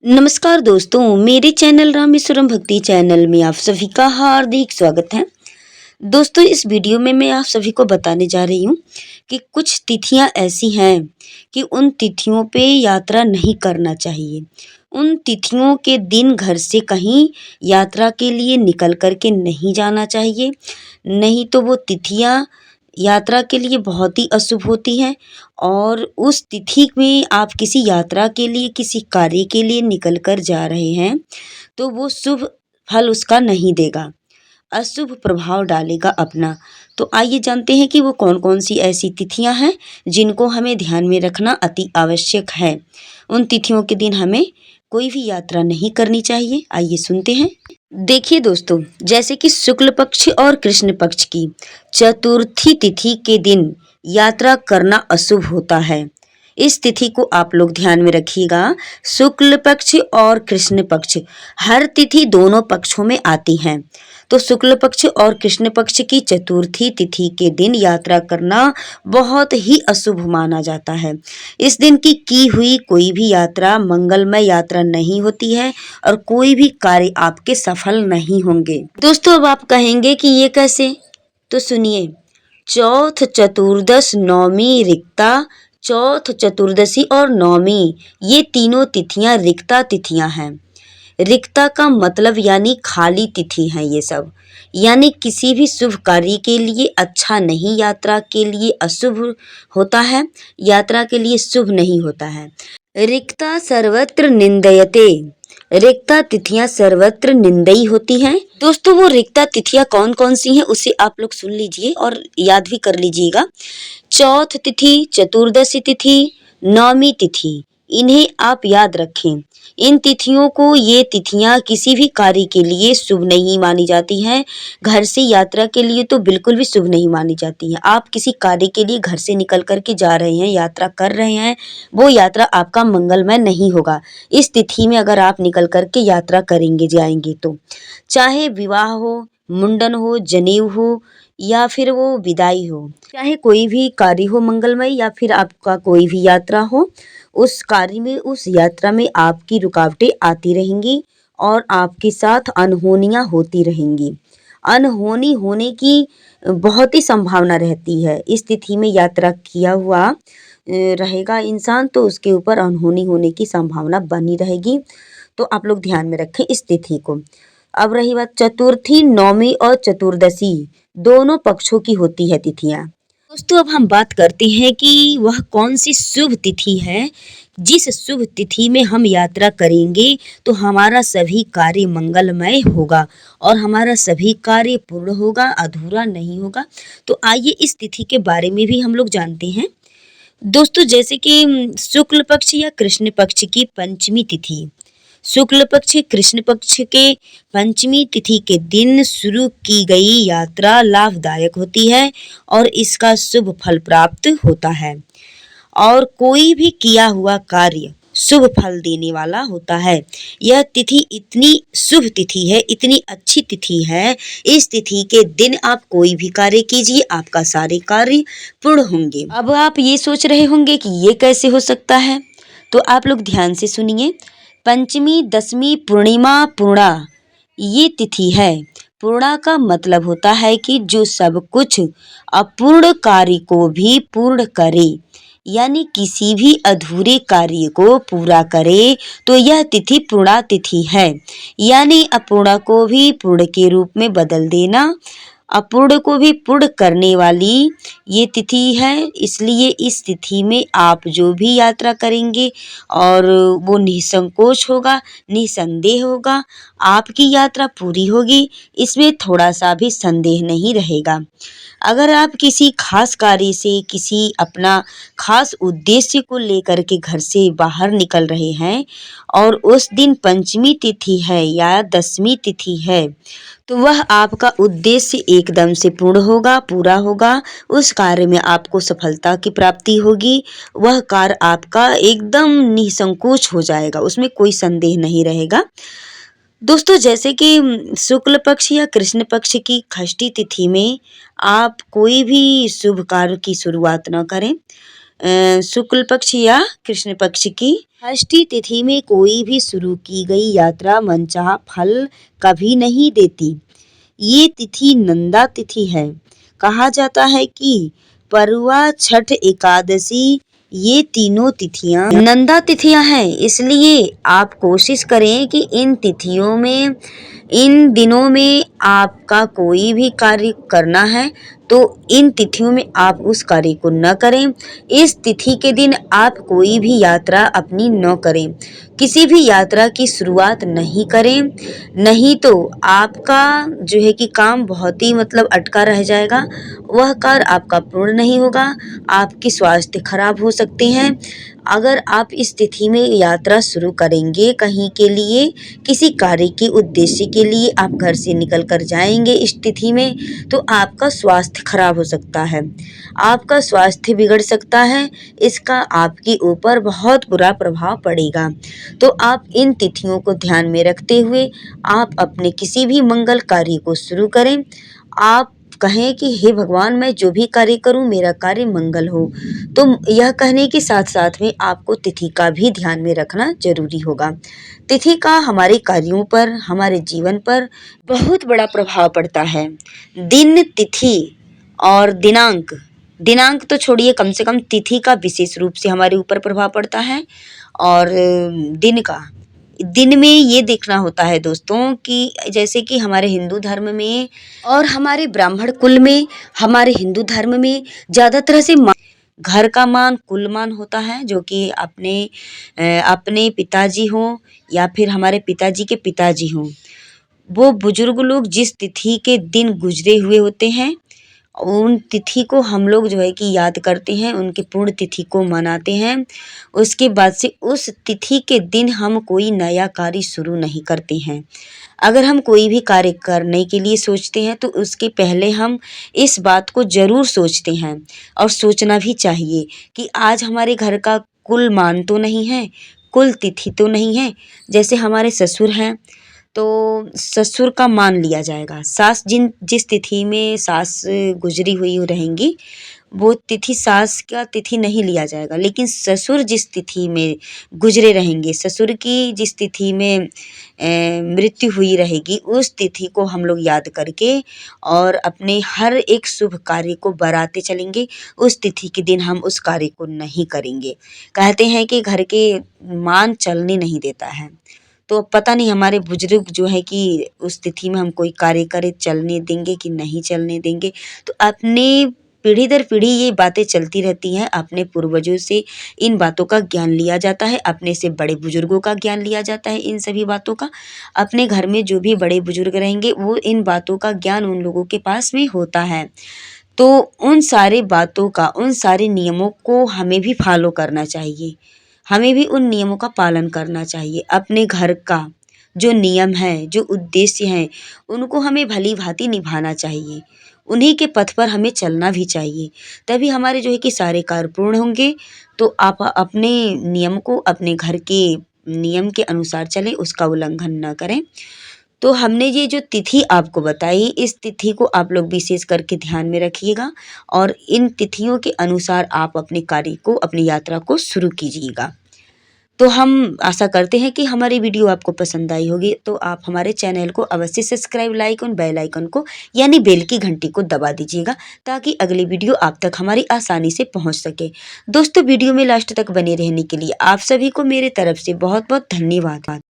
नमस्कार दोस्तों, मेरे चैनल रामेश्वरम भक्ति चैनल में आप सभी का हार्दिक स्वागत है। दोस्तों, इस वीडियो में मैं आप सभी को बताने जा रही हूँ कि कुछ तिथियां ऐसी हैं कि उन तिथियों पे यात्रा नहीं करना चाहिए। उन तिथियों के दिन घर से कहीं यात्रा के लिए निकल कर के नहीं जाना चाहिए। नहीं तो वो तिथियां यात्रा के लिए बहुत ही अशुभ होती हैं और उस तिथि में आप किसी यात्रा के लिए, किसी कार्य के लिए निकल कर जा रहे हैं, तो वो शुभ फल उसका नहीं देगा, अशुभ प्रभाव डालेगा अपना। तो आइए जानते हैं कि वो कौन-कौन सी ऐसी तिथियां हैं जिनको हमें ध्यान में रखना अति आवश्यक है। उन तिथियों के दिन हमें कोई भी यात्रा नहीं करनी चाहिए। आइए सुनते हैं। देखिए दोस्तों, जैसे कि शुक्ल पक्ष और कृष्ण पक्ष की चतुर्थी तिथि के दिन यात्रा करना अशुभ होता है। इस तिथि को आप लोग ध्यान में रखिएगा। शुक्ल पक्ष और कृष्ण पक्ष, हर तिथि दोनों पक्षों में आती हैं। तो शुक्ल पक्ष और कृष्ण पक्ष की चतुर्थी तिथि के दिन यात्रा करना बहुत ही अशुभ माना जाता है। इस दिन की हुई कोई भी यात्रा मंगलमय यात्रा नहीं होती है और कोई भी कार्य आपके सफल नहीं होंगे। दोस्तों, अब आप कहेंगे कि ये कैसे? तो सुनिए, चौथ, चतुर्दश, नौमी, रिक्ता, चौथ, चतुर्दशी और नौमी, ये तीनों तिथियां रिक्ता तिथियां हैं। रिक्ता का मतलब यानी खाली तिथि है ये सब। यानी किसी भी शुभ कार्य के लिए अच्छा नहीं, यात्रा के लिए अशुभ होता है, यात्रा के लिए शुभ नहीं होता है। रिक्ता सर्वत्र निंदयते, रिक्ता तिथियां सर्वत्र निंदई होती हैं। दोस्तों, वो रिक्ता तिथियां कौन कौन सी हैं उसे आप लोग सुन लीजिए और याद भी कर लीजिएगा। चौथ तिथि, चतुर्दशी तिथि, नौमी तिथि, इन्हें आप याद रखें। इन तिथियों को, ये तिथियां किसी भी कार्य के लिए शुभ नहीं मानी जाती हैं। घर से यात्रा के लिए तो बिल्कुल भी शुभ नहीं मानी जाती हैं। आप किसी कार्य के लिए घर से निकल कर के जा रहे हैं, यात्रा कर रहे हैं, वो यात्रा आपका मंगलमय नहीं होगा। इस तिथि में अगर आप निकल कर के यात्रा करेंगे, जाएंगे तो चाहे विवाह हो, मुंडन हो, जनेऊ हो या फिर वो विदाई हो, चाहे कोई भी कार्य हो मंगलमय या फिर आपका कोई भी यात्रा हो, उस कार्य में, उस यात्रा में आपकी रुकावटें आती रहेंगी और आपके साथ अनहोनियां होती रहेंगी। अनहोनी होने की बहुत ही संभावना रहती है। इस तिथि में यात्रा किया हुआ रहेगा इंसान तो उसके ऊपर अनहोनी होने की संभावना बनी रहेगी। तो आप लोग ध्यान में रखें इस तिथि को। अब रही बात चतुर्थी, नौमी और चतुर्दशी, दोनों पक्षों की होती है तिथियां। दोस्तों, अब हम बात करते हैं कि वह कौन सी शुभ तिथि है जिस शुभ तिथि में हम यात्रा करेंगे तो हमारा सभी कार्य मंगलमय होगा और हमारा सभी कार्य पूर्ण होगा, अधूरा नहीं होगा। तो आइए इस तिथि के बारे में भी हम लोग जानते हैं। दोस्तों, जैसे कि शुक्ल पक्ष या कृष्ण पक्ष की पंचमी तिथि, शुक्ल पक्ष, कृष्ण पक्ष के पंचमी तिथि के दिन शुरू की गई यात्रा लाभदायक होती है और इसका शुभ फल प्राप्त होता है और कोई भी किया हुआ कार्य शुभ फल देने वाला होता है। यह तिथि इतनी शुभ तिथि है, इतनी अच्छी तिथि है, इस तिथि के दिन आप कोई भी कार्य कीजिए, आपका सारे कार्य पूर्ण होंगे। अब आप ये सोच रहे होंगे कि ये कैसे हो सकता है, तो आप लोग ध्यान से सुनिए। पंचमी, दसवीं, पूर्णिमा, पूर्णा, ये तिथि है। पूर्णा का मतलब होता है कि जो सब कुछ अपूर्ण कार्य को भी पूर्ण करे, यानी किसी भी अधूरे कार्य को पूरा करे, तो यह तिथि पूर्णा तिथि है। यानी अपूर्ण को भी पूर्ण के रूप में बदल देना, अपूर्ण को भी पूर्ण करने वाली ये तिथि है। इसलिए इस तिथि में आप जो भी यात्रा करेंगे और वो निसंकोच होगा, निसंदेह होगा, आपकी यात्रा पूरी होगी, इसमें थोड़ा सा भी संदेह नहीं रहेगा। अगर आप किसी खास कार्य से, किसी अपना खास उद्देश्य को लेकर के घर से बाहर निकल रहे हैं और उस दिन पंचमी तिथि है या दसवीं तिथि है, तो वह आपका उद्देश्य एकदम से पूर्ण होगा, पूरा होगा। उस कार्य में आपको सफलता की प्राप्ति होगी। वह कार्य आपका एकदम निसंकोच हो जाएगा, उसमें कोई संदेह नहीं रहेगा। दोस्तों, जैसे कि शुक्ल पक्ष या कृष्ण पक्ष की षष्ठी तिथि में आप कोई भी शुभ कार्य की शुरुआत न करें। शुक्ल पक्ष या कृष्ण पक्ष की षष्ठी तिथि में कोई भी शुरू की गई यात्रा मनचाहा फल कभी नहीं देती। ये तिथि नंदा तिथि है। कहा जाता है कि परुआ, छठ, एकादशी ये तीनों तिथियां नंदा तिथियां हैं। इसलिए आप कोशिश करें कि इन तिथियों में, इन दिनों में आपका कोई भी कार्य करना है तो इन तिथियों में आप उस कार्य को न करें। इस तिथि के दिन आप कोई भी यात्रा अपनी न करें, किसी भी यात्रा की शुरुआत नहीं करें, नहीं तो आपका जो है कि काम बहुत ही मतलब अटका रह जाएगा, वह कार्य आपका पूर्ण नहीं होगा, आपकी स्वास्थ्य खराब हो सकते हैं। अगर आप इस तिथि में यात्रा शुरू करेंगे कहीं के लिए, किसी कार्य के उद्देश्य के लिए आप घर से निकल कर जाएंगे इस तिथि में, तो आपका स्वास्थ्य खराब हो सकता है, आपका स्वास्थ्य बिगड़ सकता है, इसका आपके ऊपर बहुत बुरा प्रभाव पड़ेगा। तो आप इन तिथियों को ध्यान में रखते हुए आप अपने किसी भी मंगल कार्य को शुरू करें। आप कहें कि हे भगवान, मैं जो भी कार्य करूं मेरा कार्य मंगल हो। तो यह कहने के साथ साथ में आपको तिथि का भी ध्यान में रखना जरूरी होगा। तिथि का हमारे कार्यों पर, हमारे जीवन पर बहुत बड़ा प्रभाव पड़ता है। दिन, तिथि और दिनांक, दिनांक तो छोड़िए, कम से कम तिथि का विशेष रूप से हमारे ऊपर प्रभाव पड़ता है। और दिन का, दिन में ये देखना होता है दोस्तों कि जैसे कि हमारे हिंदू धर्म में और हमारे ब्राह्मण कुल में, हमारे हिंदू धर्म में ज़्यादा तरह से घर का मान कुल मान होता है, जो कि अपने पिताजी हों या फिर हमारे पिताजी के पिताजी हों, वो बुजुर्ग लोग जिस तिथि के दिन गुजरे हुए होते हैं उन तिथि को हम लोग जो है कि याद करते हैं, उनके पूर्ण तिथि को मनाते हैं। उसके बाद से उस तिथि के दिन हम कोई नया कार्य शुरू नहीं करते हैं। अगर हम कोई भी कार्य करने के लिए सोचते हैं तो उसके पहले हम इस बात को ज़रूर सोचते हैं, और सोचना भी चाहिए कि आज हमारे घर का कुल मान तो नहीं है, कुल तिथि तो नहीं है। जैसे हमारे ससुर हैं तो ससुर का मान लिया जाएगा, सास जिस तिथि में सास गुजरी हुई रहेंगी वो तिथि सास का तिथि नहीं लिया जाएगा, लेकिन ससुर जिस तिथि में गुजरे रहेंगे, ससुर की जिस तिथि में मृत्यु हुई रहेगी, उस तिथि को हम लोग याद करके और अपने हर एक शुभ कार्य को बढ़ाते चलेंगे। उस तिथि के दिन हम उस कार्य को नहीं करेंगे। कहते हैं कि घर के मान चलने नहीं देता है, तो पता नहीं हमारे बुजुर्ग जो है कि उस तिथि में हम कोई कार्य करें चलने देंगे कि नहीं चलने देंगे। तो अपने पीढ़ी दर पीढ़ी ये बातें चलती रहती हैं। अपने पूर्वजों से इन बातों का ज्ञान लिया जाता है, अपने से बड़े बुजुर्गों का ज्ञान लिया जाता है इन सभी बातों का। अपने घर में जो भी बड़े बुजुर्ग रहेंगे वो इन बातों का ज्ञान उन लोगों के पास में होता है। तो उन सारी बातों का, उन सारे नियमों को हमें भी फॉलो करना चाहिए, हमें भी उन नियमों का पालन करना चाहिए। अपने घर का जो नियम है, जो उद्देश्य हैं, उनको हमें भली-भाँति निभाना चाहिए। उन्हीं के पथ पर हमें चलना भी चाहिए, तभी हमारे जो है कि सारे कार्य पूर्ण होंगे। तो आप अपने नियम को, अपने घर के नियम के अनुसार चलें, उसका उल्लंघन ना करें। तो हमने ये जो तिथि आपको बताई, इस तिथि को आप लोग विशेष करके ध्यान में रखिएगा और इन तिथियों के अनुसार आप अपने कार्य को, अपनी यात्रा को शुरू कीजिएगा। तो हम आशा करते हैं कि हमारी वीडियो आपको पसंद आई होगी, तो आप हमारे चैनल को अवश्य सब्सक्राइब, लाइक और बेल आइकन को यानी बेल की घंटी को दबा दीजिएगा, ताकि अगली वीडियो आप तक हमारी आसानी से पहुंच सके। दोस्तों, वीडियो में लास्ट तक बने रहने के लिए आप सभी को मेरे तरफ से बहुत बहुत धन्यवाद।